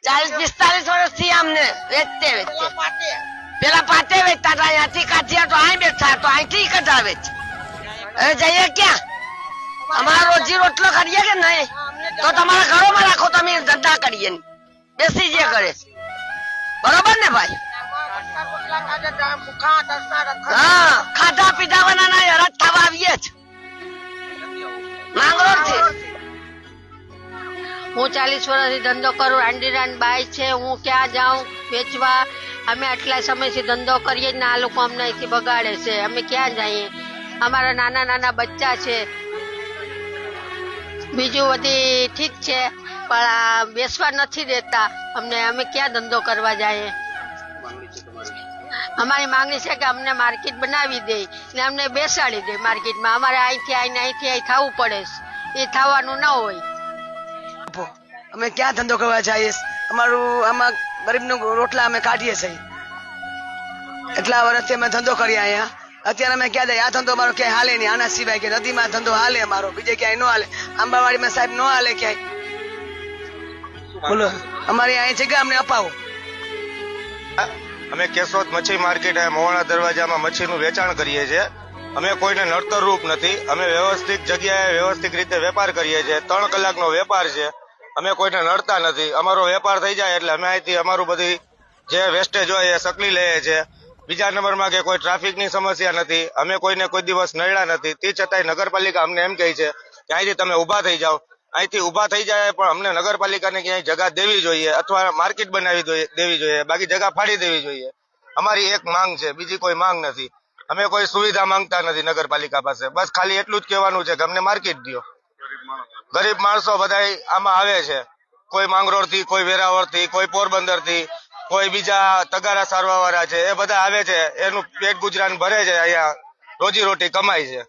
40-45 વર્ષથી અમને વેચતે પેલા પાટે વેચતા હતા, અહીંયાથી કાઢ્યા તો અહીં બેઠા તો અહીંથી કઢાવે છે. હવે જઈએ ક્યાં? અમારો રોજી રોટલો કરીએ કે નહીં? તો તમારા ઘરોમાં રાખો, તમે ધંધા કરીએ બેસી જે કરે. બરોબર ને ભાઈ? હા, ખાધા પીધાવાના ના હરજ થવા આવીએ જ માંગરોળ થી. હું 40 વર્ષથી ધંધો કરું. આંડીરાન બાઈ છે, હું ક્યાં જાઉં વેચવા? અમે આટલા સમયથી ધંધો કરીએ ને આ લોકો અમને અહીંથી બગાડે છે. અમે ક્યાં જઈએ? અમારા નાના નાના બચ્ચા છે. બીજું બધી ઠીક છે, પણ આ બેસવા નથી દેતા અમને. અમે ક્યાં ધંધો કરવા જઈએ? અમારી માંગણી છે કે અમને માર્કેટ બનાવી દે ને અમને બેસાડી દે માર્કેટમાં. અમારે અહીંથી અહીં થવું પડે છે, એ થવાનું ના હોય. અમે ક્યાં ધંધો કરવા જઈએ? અમારું આમાં ગરીબનો રોટલા અમે કાઢીએ છીએ. એટલા વર્ષથી અમે ધંધો કરીએ અહીંયા. અત્યારે અમે ક્યાં જઈએ? આ ધંધો અમારો ક્યાંય હાલે નહીં. આના સિવાય કે નદીમાં ધંધો હાલે અમારો, બીજે ક્યાંય ન હાલે. આંબાવાડીમાં સાહેબ ન હાલે ક્યાંય. બોલો, અમારી અહીં જગ્યા અમને અપાવો. અમે કેશોદ મચ્છી માર્કેટ મોવાણા દરવાજામાં મચ્છીનું વેચાણ કરીએ છીએ. અમે કોઈને નડતર રૂપ નથી. અમે વ્યવસ્થિત જગ્યાએ વ્યવસ્થિત રીતે વેપાર કરીએ છીએ. 3 કલાકનો વેપાર છે. અમે કોઈને નડતા નથી. અમારો વેપાર થઈ જાય એટલે અમે અહીંથી અમારું બધી જે વેસ્ટેજ હોય એ સકલી લઈએ છીએ. બીજા નંબરમાં કે કોઈ ટ્રાફિકની સમસ્યા નથી. અમે કોઈને કોઈ દિવસ નડ્યા નથી. તે છતાંય નગરપાલિકા અમને એમ કહે છે કે અહીંથી તમે ઊભા થઈ જાઓ. અહીંથી ઊભા થઈ જાય પણ અમને નગરપાલિકાને ક્યાંય જગ્યા દેવી જોઈએ અથવા માર્કેટ બનાવી દેવી જોઈએ, બાકી જગ્યા ફાડી દેવી જોઈએ. અમારી એક માંગ છે, બીજી કોઈ માંગ નથી. અમે કોઈ સુવિધા માંગતા નથી નગરપાલિકા પાસે. બસ ખાલી એટલું જ કહેવાનું છે કે અમને માર્કેટ દો. ગરીબ માણસો બધા આમાં આવે છે, કોઈ માંગરોળ થી, કોઈ વેરાવળ થી, કોઈ પોરબંદર થી, કોઈ બીજા તગારા સારવા વાળા છે, એ બધા આવે છે. એનું પેટ ગુજરાન ભરે છે, અહીંયા રોજી રોટી કમાય છે.